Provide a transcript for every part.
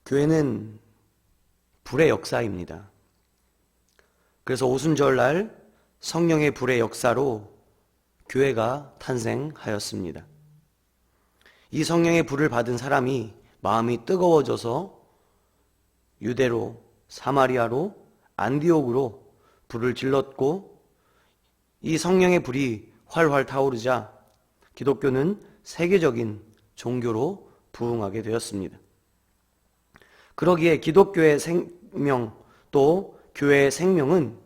교회는 불의 역사입니다. 그래서 오순절날 성령의 불의 역사로 교회가 탄생하였습니다. 이 성령의 불을 받은 사람이 마음이 뜨거워져서 유대로, 사마리아로, 안디옥으로 불을 질렀고, 이 성령의 불이 활활 타오르자 기독교는 세계적인 종교로 부흥하게 되었습니다. 그러기에 기독교의 생명, 또 교회의 생명은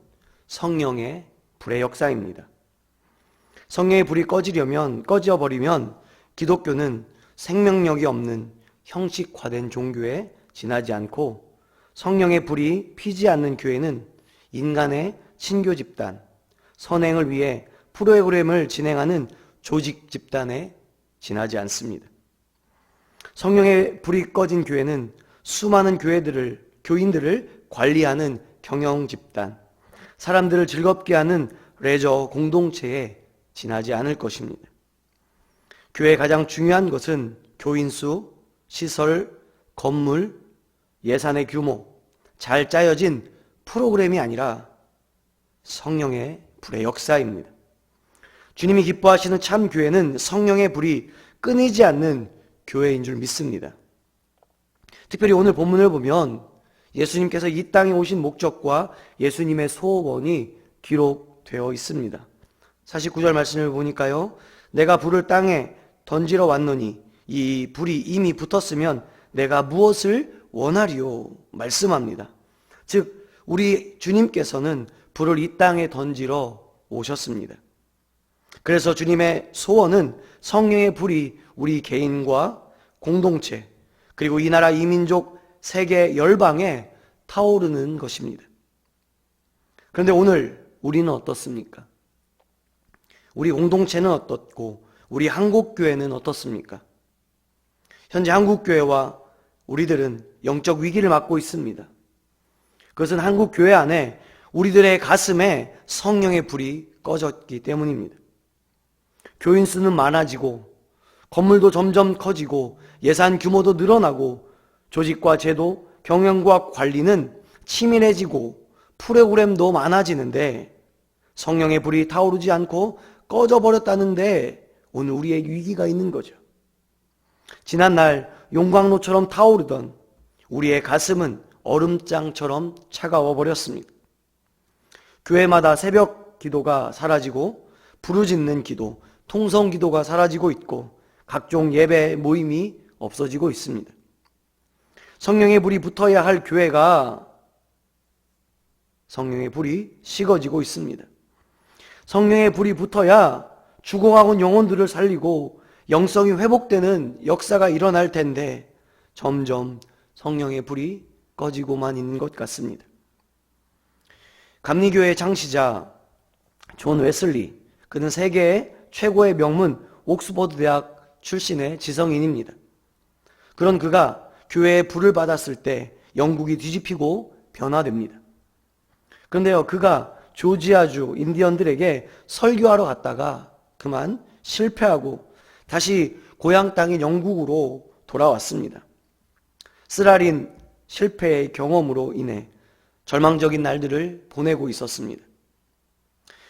성령의 불의 역사입니다. 성령의 불이 꺼져버리면 기독교는 생명력이 없는 형식화된 종교에 지나지 않고, 성령의 불이 피지 않는 교회는 인간의 친교 집단, 선행을 위해 프로그램을 진행하는 조직 집단에 지나지 않습니다. 성령의 불이 꺼진 교회는 수많은 교인들을 관리하는 경영 집단, 사람들을 즐겁게 하는 레저 공동체에 지나지 않을 것입니다. 교회의 가장 중요한 것은 교인 수, 시설, 건물, 예산의 규모, 잘 짜여진 프로그램이 아니라 성령의 불의 역사입니다. 주님이 기뻐하시는 참 교회는 성령의 불이 끊이지 않는 교회인 줄 믿습니다. 특별히 오늘 본문을 보면 예수님께서 이 땅에 오신 목적과 예수님의 소원이 기록되어 있습니다. 49절 말씀을 보니까요, 내가 불을 땅에 던지러 왔노니 이 불이 이미 붙었으면 내가 무엇을 원하리요 말씀합니다. 즉 우리 주님께서는 불을 이 땅에 던지러 오셨습니다. 그래서 주님의 소원은 성령의 불이 우리 개인과 공동체, 그리고 이 나라 이 민족 세계 열방에 타오르는 것입니다. 그런데 오늘 우리는 어떻습니까? 우리 공동체는 어떻고 우리 한국교회는 어떻습니까? 현재 한국교회와 우리들은 영적 위기를 맞고 있습니다. 그것은 한국교회 안에 우리들의 가슴에 성령의 불이 꺼졌기 때문입니다. 교인 수는 많아지고, 건물도 점점 커지고, 예산 규모도 늘어나고, 조직과 제도, 경영과 관리는 치밀해지고, 프로그램도 많아지는데 성령의 불이 타오르지 않고 꺼져버렸다는데 오늘 우리의 위기가 있는 거죠. 지난날 용광로처럼 타오르던 우리의 가슴은 얼음장처럼 차가워 버렸습니다. 교회마다 새벽 기도가 사라지고, 부르짖는 기도, 통성 기도가 사라지고 있고, 각종 예배 모임이 없어지고 있습니다. 성령의 불이 붙어야 할 교회가 성령의 불이 식어지고 있습니다. 성령의 불이 붙어야 죽어가는 영혼들을 살리고 영성이 회복되는 역사가 일어날 텐데 점점 성령의 불이 꺼지고만 있는 것 같습니다. 감리교회의 창시자 존 웨슬리, 그는 세계의 최고의 명문 옥스퍼드 대학 출신의 지성인입니다. 그런 그가 교회의 불을 받았을 때 영국이 뒤집히고 변화됩니다. 그런데요, 그가 조지아주 인디언들에게 설교하러 갔다가 그만 실패하고 다시 고향 땅인 영국으로 돌아왔습니다. 쓰라린 실패의 경험으로 인해 절망적인 날들을 보내고 있었습니다.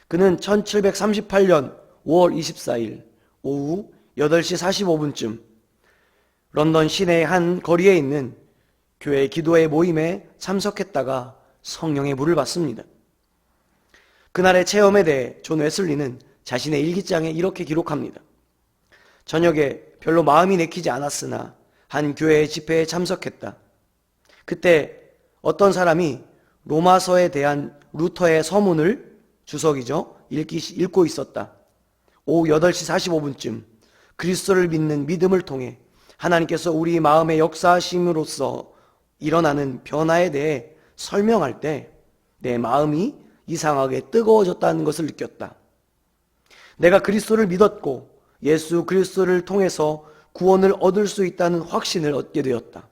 그는 1738년 5월 24일 오후 8시 45분쯤 런던 시내의 한 거리에 있는 교회 기도회 모임에 참석했다가 성령의 불을 받습니다. 그날의 체험에 대해 존 웨슬리는 자신의 일기장에 이렇게 기록합니다. 저녁에 별로 마음이 내키지 않았으나 한 교회 집회에 참석했다. 그때 어떤 사람이 로마서에 대한 루터의 서문을 주석이죠, 읽고 있었다. 오후 8시 45분쯤 그리스도를 믿는 믿음을 통해 하나님께서 우리 마음의 역사하심으로써 일어나는 변화에 대해 설명할 때 내 마음이 이상하게 뜨거워졌다는 것을 느꼈다. 내가 그리스도를 믿었고 예수 그리스도를 통해서 구원을 얻을 수 있다는 확신을 얻게 되었다.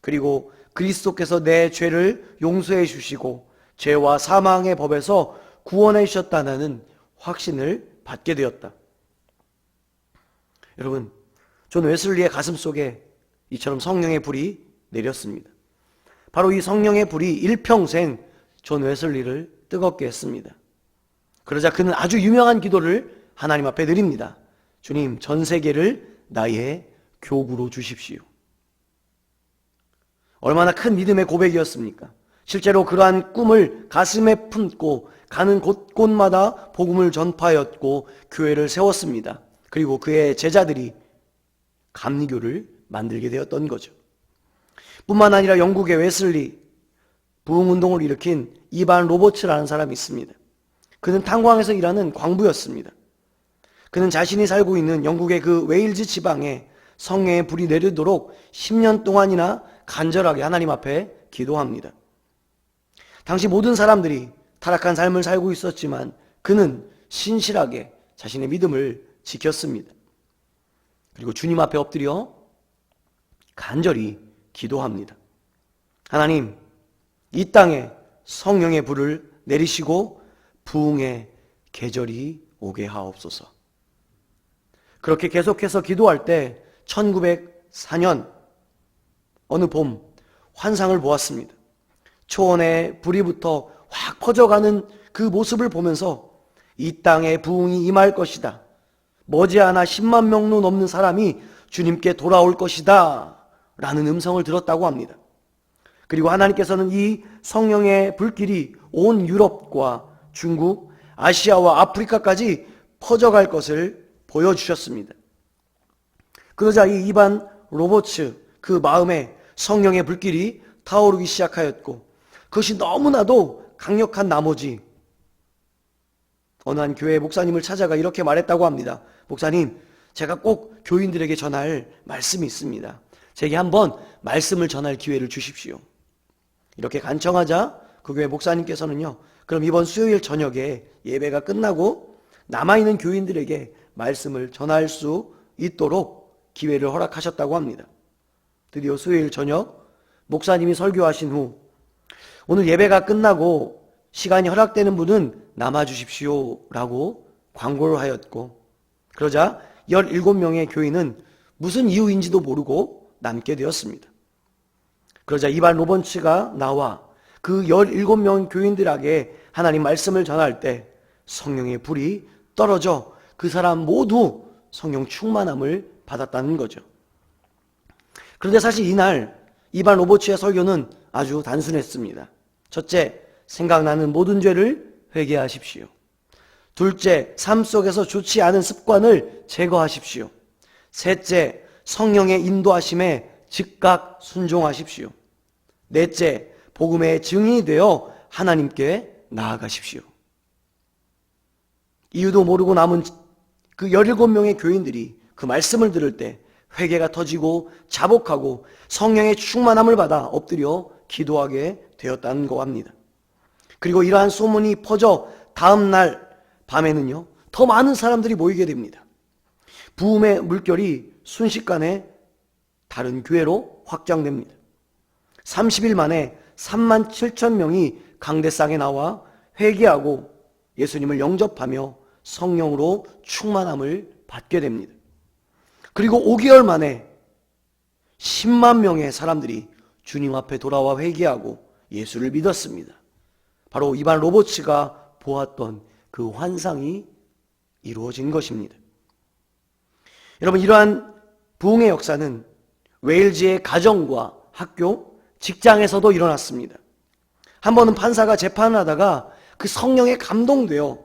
그리고 그리스도께서 내 죄를 용서해 주시고 죄와 사망의 법에서 구원해 주셨다는 확신을 받게 되었다. 여러분, 존 웨슬리의 가슴 속에 이처럼 성령의 불이 내렸습니다. 바로 이 성령의 불이 일평생 존 웨슬리를 뜨겁게 했습니다. 그러자 그는 아주 유명한 기도를 하나님 앞에 드립니다. 주님, 전 세계를 나의 교구로 주십시오. 얼마나 큰 믿음의 고백이었습니까? 실제로 그러한 꿈을 가슴에 품고 가는 곳곳마다 복음을 전파하였고 교회를 세웠습니다. 그리고 그의 제자들이 감리교를 만들게 되었던 거죠. 뿐만 아니라 영국의 웨슬리, 부흥운동을 일으킨 이반 로버츠라는 사람이 있습니다. 그는 탄광에서 일하는 광부였습니다. 그는 자신이 살고 있는 영국의 그 웨일즈 지방에 성령의 불이 내리도록 10년 동안이나 간절하게 하나님 앞에 기도합니다. 당시 모든 사람들이 타락한 삶을 살고 있었지만 그는 신실하게 자신의 믿음을 지켰습니다. 그리고 주님 앞에 엎드려 간절히 기도합니다. 하나님, 이 땅에 성령의 불을 내리시고 부흥의 계절이 오게 하옵소서. 그렇게 계속해서 기도할 때 1904년 어느 봄 환상을 보았습니다. 초원에 불이 붙어 확 퍼져가는 그 모습을 보면서 이 땅에 부흥이 임할 것이다. 머지않아 10만 명도 넘는 사람이 주님께 돌아올 것이다 라는 음성을 들었다고 합니다. 그리고 하나님께서는 이 성령의 불길이 온 유럽과 중국, 아시아와 아프리카까지 퍼져갈 것을 보여주셨습니다. 그러자 이 이반 로버츠 그 마음에 성령의 불길이 타오르기 시작하였고 그것이 너무나도 강력한 나머지 어느 한 교회 목사님을 찾아가 이렇게 말했다고 합니다. 목사님, 제가 꼭 교인들에게 전할 말씀이 있습니다. 제게 한번 말씀을 전할 기회를 주십시오. 이렇게 간청하자 그 교회 목사님께서는요, 그럼 이번 수요일 저녁에 예배가 끝나고 남아있는 교인들에게 말씀을 전할 수 있도록 기회를 허락하셨다고 합니다. 드디어 수요일 저녁 목사님이 설교하신 후 오늘 예배가 끝나고 시간이 허락되는 분은 남아주십시오 라고 광고를 하였고 그러자 17명의 교인은 무슨 이유인지도 모르고 남게 되었습니다. 그러자 이반 로버츠가 나와 그 17명 교인들에게 하나님 말씀을 전할 때 성령의 불이 떨어져 그 사람 모두 성령 충만함을 받았다는 거죠. 그런데 사실 이날 이반 로버츠의 설교는 아주 단순했습니다. 첫째, 생각나는 모든 죄를 회개하십시오. 둘째, 삶 속에서 좋지 않은 습관을 제거하십시오. 셋째, 성령의 인도하심에 즉각 순종하십시오. 넷째, 복음의 증인이 되어 하나님께 나아가십시오. 이유도 모르고 남은 그 17명의 교인들이 그 말씀을 들을 때 회개가 터지고 자복하고 성령의 충만함을 받아 엎드려 기도하게 되었다는 거 합니다. 그리고 이러한 소문이 퍼져 다음 날 밤에는요, 더 많은 사람들이 모이게 됩니다. 부흥의 물결이 순식간에 다른 교회로 확장됩니다. 30일 만에 3만 7천 명이 강대상에 나와 회개하고 예수님을 영접하며 성령으로 충만함을 받게 됩니다. 그리고 5개월 만에 10만 명의 사람들이 주님 앞에 돌아와 회개하고 예수를 믿었습니다. 바로 이반 로버츠가 보았던 그 환상이 이루어진 것입니다. 여러분, 이러한 부흥의 역사는 웨일즈의 가정과 학교, 직장에서도 일어났습니다. 한 번은 판사가 재판을 하다가 그 성령에 감동되어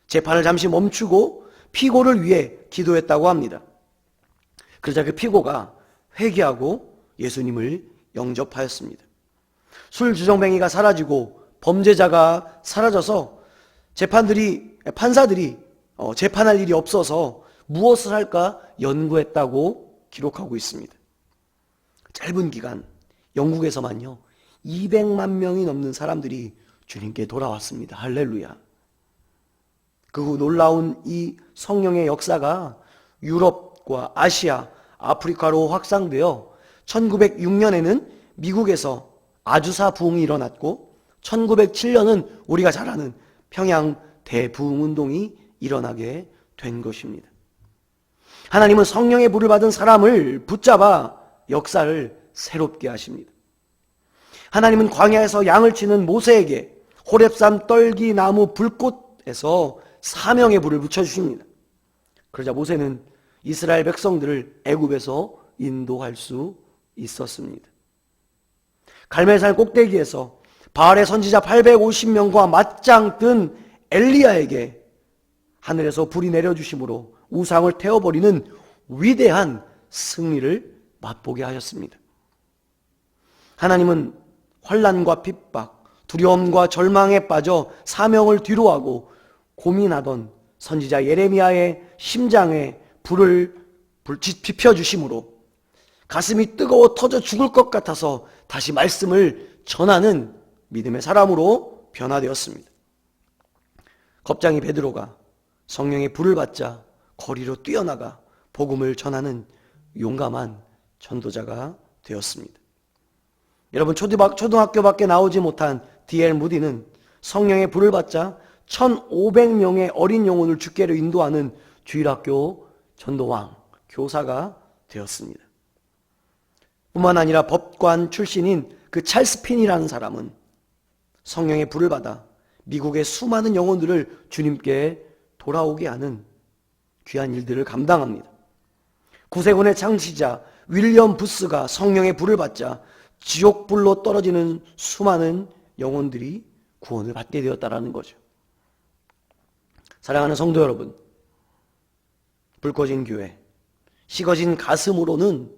재판을 잠시 멈추고 피고를 위해 기도했다고 합니다. 그러자 그 피고가 회개하고 예수님을 영접하였습니다. 술주정뱅이가 사라지고 범죄자가 사라져서 판사들이 재판할 일이 없어서 무엇을 할까 연구했다고 기록하고 있습니다. 짧은 기간 영국에서만요 200만 명이 넘는 사람들이 주님께 돌아왔습니다. 할렐루야. 그 후 놀라운 이 성령의 역사가 유럽과 아시아, 아프리카로 확산되어 1906년에는 미국에서 아주사 부흥이 일어났고 1907년은 우리가 잘 아는 평양 대부흥운동이 일어나게 된 것입니다. 하나님은 성령의 불을 받은 사람을 붙잡아 역사를 새롭게 하십니다. 하나님은 광야에서 양을 치는 모세에게 호렙산 떨기나무 불꽃에서 사명의 불을 붙여주십니다. 그러자 모세는 이스라엘 백성들을 애굽에서 인도할 수 있었습니다. 갈멜산 꼭대기에서 바알의 선지자 850명과 맞짱 뜬 엘리야에게 하늘에서 불이 내려주심으로 우상을 태워버리는 위대한 승리를 맛보게 하셨습니다. 하나님은 환난과 핍박, 두려움과 절망에 빠져 사명을 뒤로하고 고민하던 선지자 예레미야의 심장에 불을 지펴주심으로 가슴이 뜨거워 터져 죽을 것 같아서 다시 말씀을 전하는 믿음의 사람으로 변화되었습니다. 겁장이 베드로가 성령의 불을 받자 거리로 뛰어나가 복음을 전하는 용감한 전도자가 되었습니다. 여러분, 초등학교밖에 나오지 못한 D.L. 무디는 성령의 불을 받자 1,500명의 어린 영혼을 주께로 인도하는 주일학교 전도왕, 교사가 되었습니다. 뿐만 아니라 법관 출신인 그 찰스 핀이라는 사람은 성령의 불을 받아 미국의 수많은 영혼들을 주님께 돌아오게 하는 귀한 일들을 감당합니다. 구세군의 창시자 윌리엄 부스가 성령의 불을 받자 지옥불로 떨어지는 수많은 영혼들이 구원을 받게 되었다는 거죠. 사랑하는 성도 여러분, 불 꺼진 교회, 식어진 가슴으로는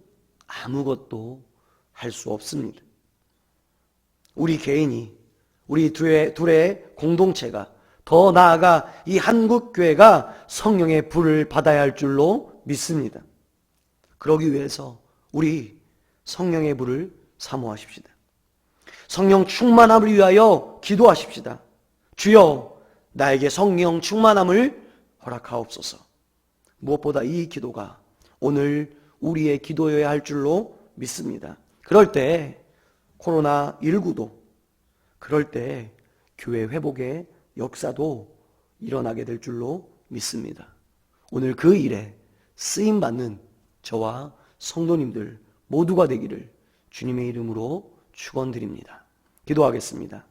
아무것도 할 수 없습니다. 우리 개인이, 우리 둘의 공동체가, 더 나아가 이 한국교회가 성령의 불을 받아야 할 줄로 믿습니다. 그러기 위해서 우리 성령의 불을 사모하십시다. 성령 충만함을 위하여 기도하십시다. 주여, 나에게 성령 충만함을 허락하옵소서. 무엇보다 이 기도가 오늘 우리의 기도여야 할 줄로 믿습니다. 그럴 때 코로나19도, 그럴 때 교회 회복의 역사도 일어나게 될 줄로 믿습니다. 오늘 그 일에 쓰임받는 저와 성도님들 모두가 되기를 주님의 이름으로 축원드립니다. 기도하겠습니다.